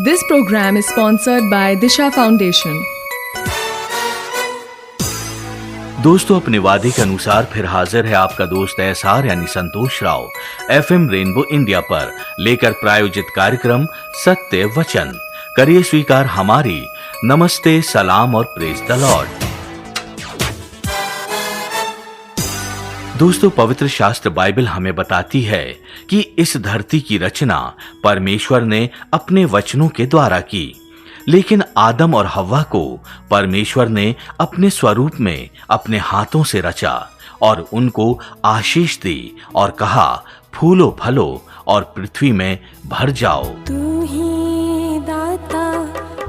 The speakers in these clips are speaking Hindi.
This program is sponsored by Disha Foundation. दोस्तों, अपने वादे के अनुसार फिर हाजिर है आपका दोस्त एसआर यानी संतोष राव एफएम रेनबो इंडिया पर लेकर प्रायोजित कार्यक्रम सत्य वचन। करिए स्वीकार हमारी नमस्ते, सलाम और प्रेज द लॉर्ड। दोस्तों, पवित्र शास्त्र बाइबल हमें बताती है कि इस धरती की रचना परमेश्वर ने अपने वचनों के द्वारा की, लेकिन आदम और हव्वा को परमेश्वर ने अपने स्वरूप में अपने हाथों से रचा और उनको आशीष दी और कहा, फूलो फलो और पृथ्वी में भर जाओ। तू ही दाता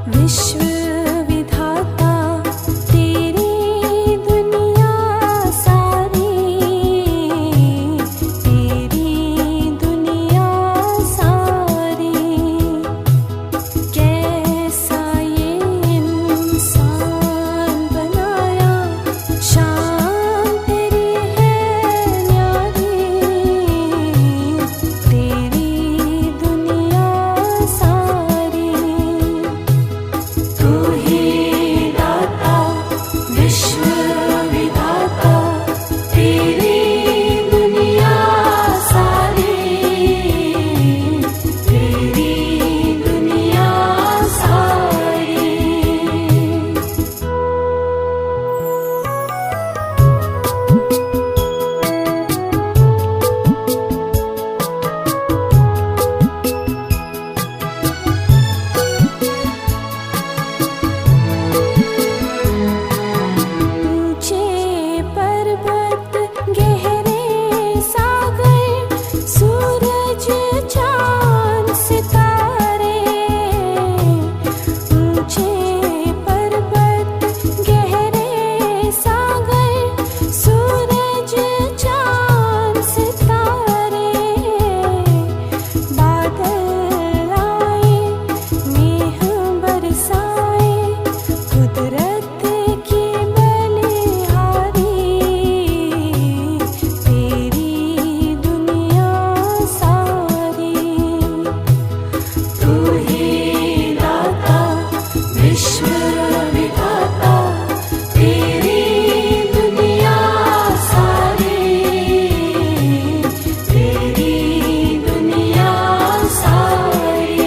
विश्व विधाता, तेरी दुनिया सारी, तेरी दुनिया सारी। कैसा ये इंसान बनाया, शान तेरी है न्यारी, तेरी दुनिया सारी। तू ही दाता विश्व विधाता, तेरी दुनिया सारी, तेरी दुनिया सारी। ऊंचे पर्वत गहरे सागर, सूरज चांद सितारे। ऊंचे पर्वत गहरे सागर, सूरज चांद सितारे। बादल आए, मेघ बरसाए, कुदरत की बलिहारी, तेरी दुनिया सारी। तू ही दाता विश्व विधाता, तेरी दुनिया सारी, तेरी दुनिया सारी।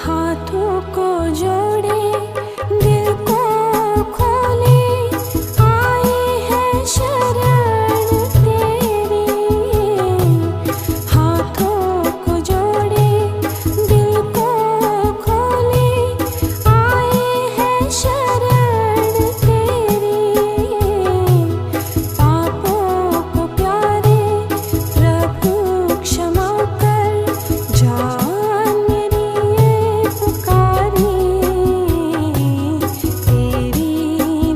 हाथों को जोड़े, दिल को खोले, आए हैं शरण तेरी। हाथों को जोड़े, दिल को खोले, आए हैं शरण तेरी। पापों को प्यारे प्रभु क्षमा कर, जान मेरी ये पुकारी, तेरी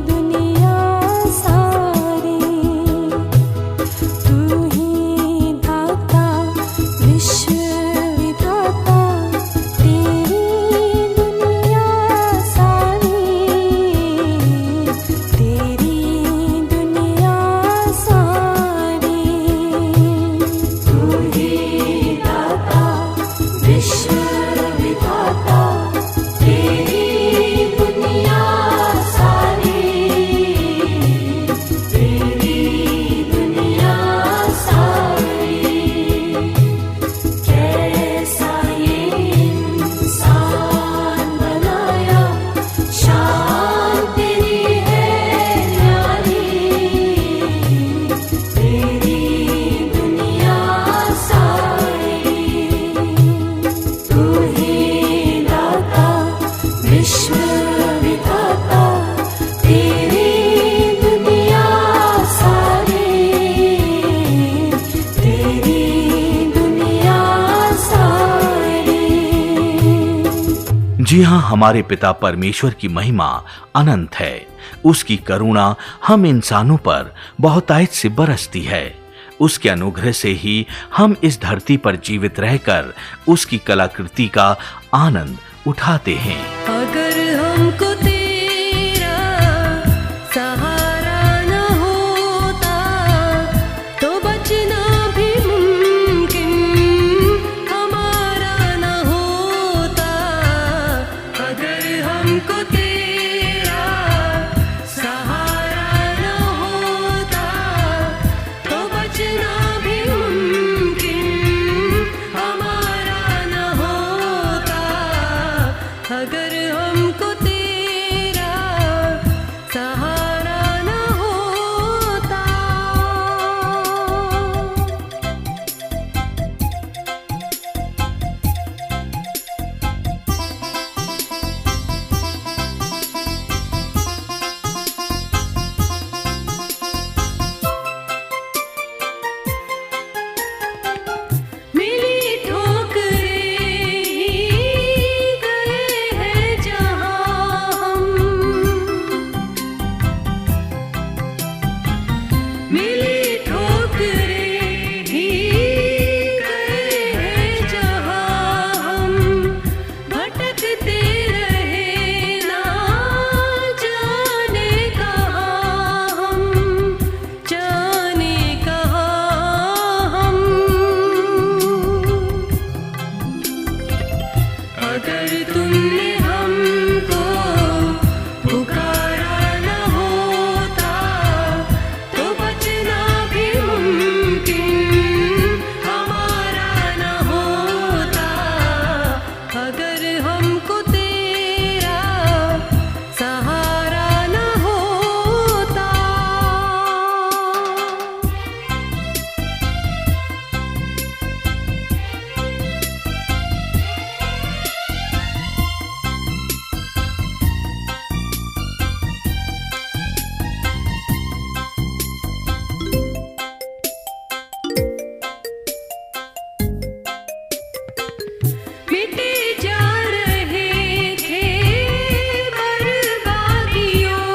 दुनिया सारी। तू ही दाता विश्व विधाता, तेरी दुनिया सारी, तेरी दुनिया सारी। तू ही दाता विश्व विधाता, तेरी दुनिया सारी, तेरी दुनिया सारी। कैसा ये इंसान बनाया, शान तेरी है न्यारी, तेरी दुनिया सारी। तू ही दाता विश्व विधाता, तेरी दुनिया सारी, तेरी दुनिया सारी। जी हाँ, हमारे पिता परमेश्वर की महिमा अनंत है। उसकी करुणा हम इंसानों पर बहुतायत से बरसती है। उसके अनुग्रह से ही हम इस धरती पर जीवित रहकर उसकी कलाकृति का आनंद उठाते हैं। अगर हमको तेरा सहारा न होता तो बचना भी मुमकिन हमारा न होता। अगर हमको तेरा सहारा न होता तो बचना भी मुमकिन हमारा न होता। अगर हमको तेरा सहारा न होता। मिली ठोकरें ही गए हैं जहाँ हम। मिली ठोकरें ही गए हैं जहाँ हम। भटकते रहे ना जाने कहाँ हम, जाने कहाँ हम। अगर तुमने हमको पुकारा न होता तो बचना भी मुमकिन हमारा न होता। अगर हमको तेरा सहारा न होता। मिटे जा रहे थे बर्बादियों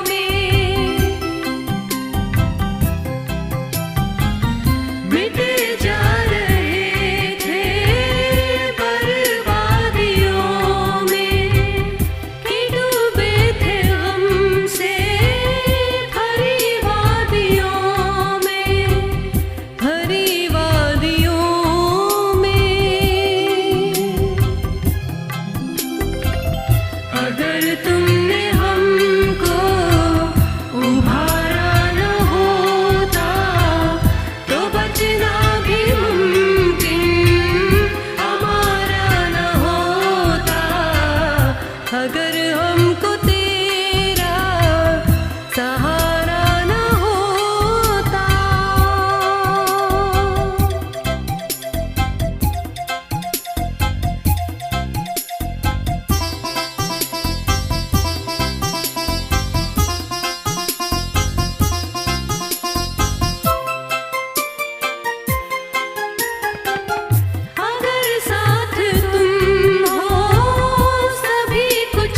में। मिटे जा रहे थे बर्बादियों में। कि डूबे थे हमसे भरी वादियों में, भरी वादियों में। अगर तुमने हमको उभारा न होता तो बचना भी मुमकिन हमारा न होता। अगर हमको तेरा सहारा न होता। अगर साथ तुम हो सभी कुछ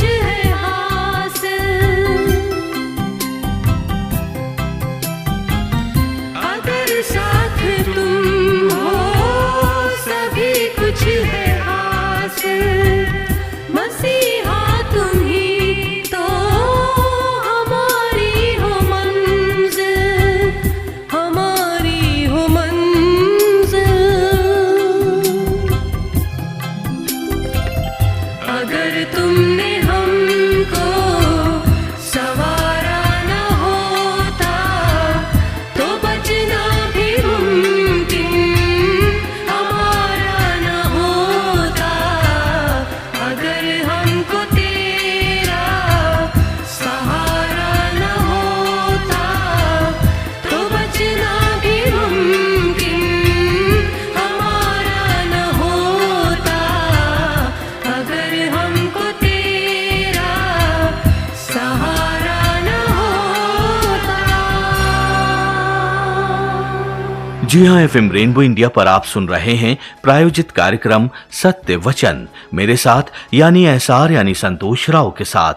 जी हाँ, एफएम रेनबो इंडिया पर आप सुन रहे हैं प्रायोजित कार्यक्रम सत्य वचन मेरे साथ यानी एसआर यानी संतोष राव के साथ।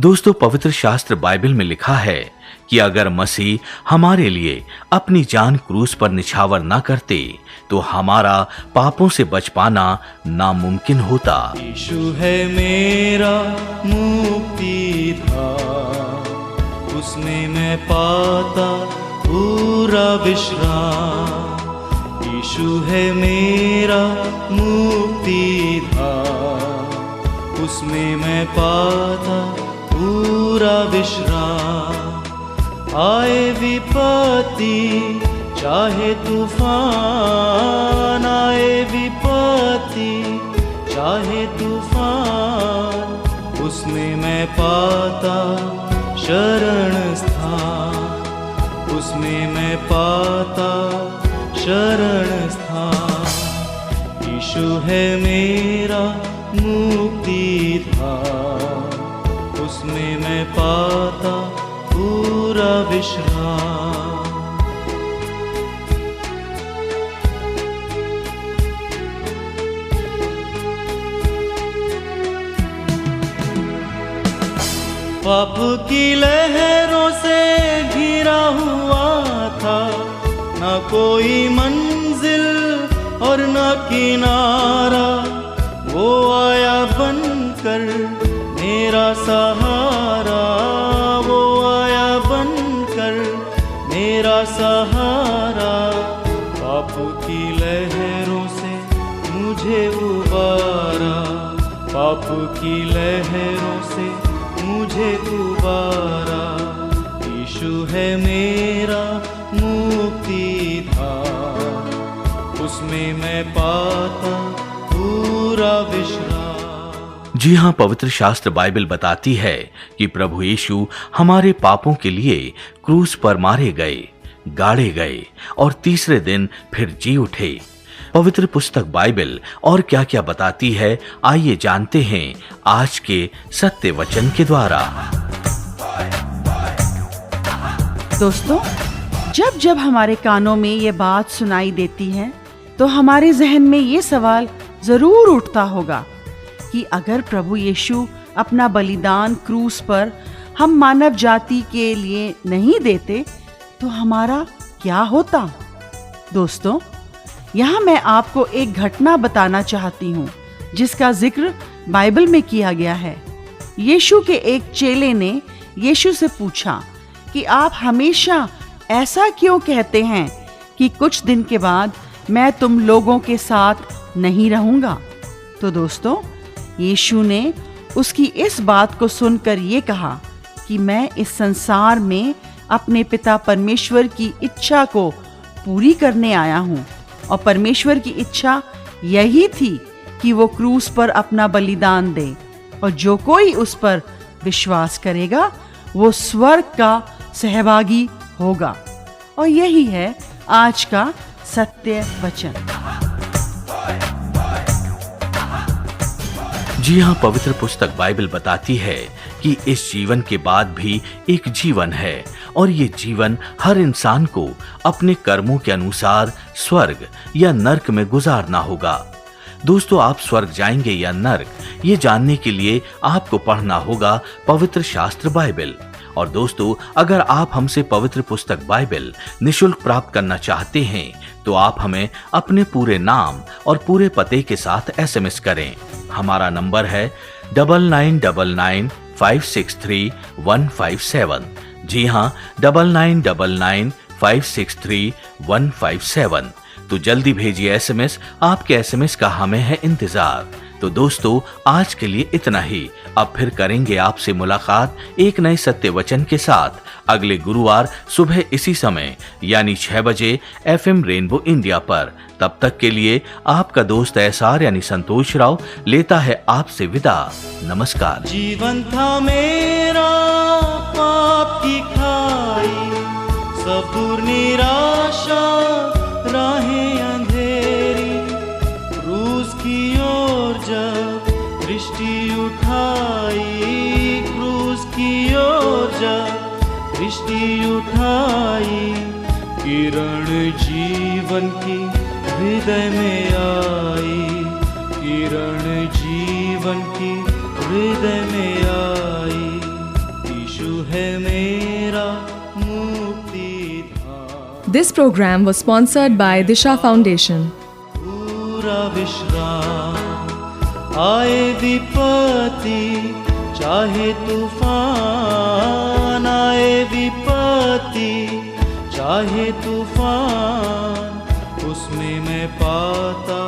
दोस्तों, पवित्र शास्त्र बाइबल में लिखा है कि अगर मसीह हमारे लिए अपनी जान क्रूस पर निछावर न करते तो हमारा पापों से बच पाना नामुमकिन होता। यीशु है मेरा मुक्ति धाम, उसमें मैं पाता पूरा विश्राम। यीशु है मेरा मुक्ति धाम, उसमें मैं पाता पूरा विश्राम। आए विपत्ति चाहे तूफान, आए विपत्ति चाहे तूफान, उसमें मैं पाता शरण स्थान, उसमें मैं पाता शरण स्थान। यीशु है मेरा मुक्ति धाम, उसमें मैं पाता पूरा विश्राम। पाप की लहरों से घिरा हुआ था, न कोई मंजिल और न किनारा। वो आया बनकर मेरा सहारा, वो आया बनकर मेरा सहारा। पाप की लहरों से मुझे उबारा, पाप की लहरों से मुझे उबारा। यीशु है मेरा मुक्ति धाम, उसमें मैं पाता पूरा विश्राम। जी हाँ, पवित्र शास्त्र बाइबल बताती है कि प्रभु यीशु हमारे पापों के लिए क्रूस पर मारे गए, गाड़े गए और तीसरे दिन फिर जी उठे। पवित्र पुस्तक बाइबल और क्या क्या बताती है, आइए जानते हैं आज के सत्य वचन के द्वारा। दोस्तों, जब जब हमारे कानों में ये बात सुनाई देती है तो हमारे जहन में ये सवाल जरूर उठता होगा कि अगर प्रभु यीशु अपना बलिदान क्रूस पर हम मानव जाति के लिए नहीं देते तो हमारा क्या होता। दोस्तों, यहाँ मैं आपको एक घटना बताना चाहती हूँ जिसका जिक्र बाइबल में किया गया है। यीशु के एक चेले ने यीशु से पूछा कि आप हमेशा ऐसा क्यों कहते हैं कि कुछ दिन के बाद मैं तुम लोगों के साथ नहीं रहूंगा। तो दोस्तों, यीशु ने उसकी इस बात को सुनकर ये कहा कि मैं इस संसार में अपने पिता परमेश्वर की इच्छा को पूरी करने आया हूँ, और परमेश्वर की इच्छा यही थी कि वो क्रूस पर अपना बलिदान दे, और जो कोई उस पर विश्वास करेगा वो स्वर्ग का सहभागी होगा। और यही है आज का सत्य वचन। जी हाँ, पवित्र पुस्तक बाइबल बताती है कि इस जीवन के बाद भी एक जीवन है, और ये जीवन हर इंसान को अपने कर्मों के अनुसार स्वर्ग या नर्क में गुजारना होगा। दोस्तों, आप स्वर्ग जाएंगे या नर्क, ये जानने के लिए आपको पढ़ना होगा पवित्र शास्त्र बाइबल। और दोस्तों, अगर आप हमसे पवित्र पुस्तक बाइबल निशुल्क प्राप्त करना चाहते हैं तो आप हमें अपने पूरे नाम और पूरे पते के साथ SMS करें। हमारा नंबर है 9999563157। जी हाँ, 9999563157। तो जल्दी भेजिए SMS, आपके SMS का हमें है इंतजार। तो दोस्तों, आज के लिए इतना ही। अब फिर करेंगे आपसे मुलाकात एक नए सत्य वचन के साथ अगले गुरुवार सुबह इसी समय यानी 6 बजे FM रेनबो इंडिया पर। तब तक के लिए आपका दोस्त एसआर यानी संतोष राव लेता है आपसे विदा। नमस्कार। जीवन था मेरा पाप की खाई, सब दूर निराशा राहें अंधेरी। क्रूस की ओर जब दृष्टि उठाई, क्रूस की ओर जब दृष्टि उठाई, किरण जीवन की हृदय में आई, किरण जीवन की हृदय में आई। यीशु है मेरा मुक्तिधाम। This program was sponsored by Disha Foundation. पूरा विश्राम आए विपत्ति चाहे तूफान, आए विपत्ति चाहे तूफान, उसमें मैं पाता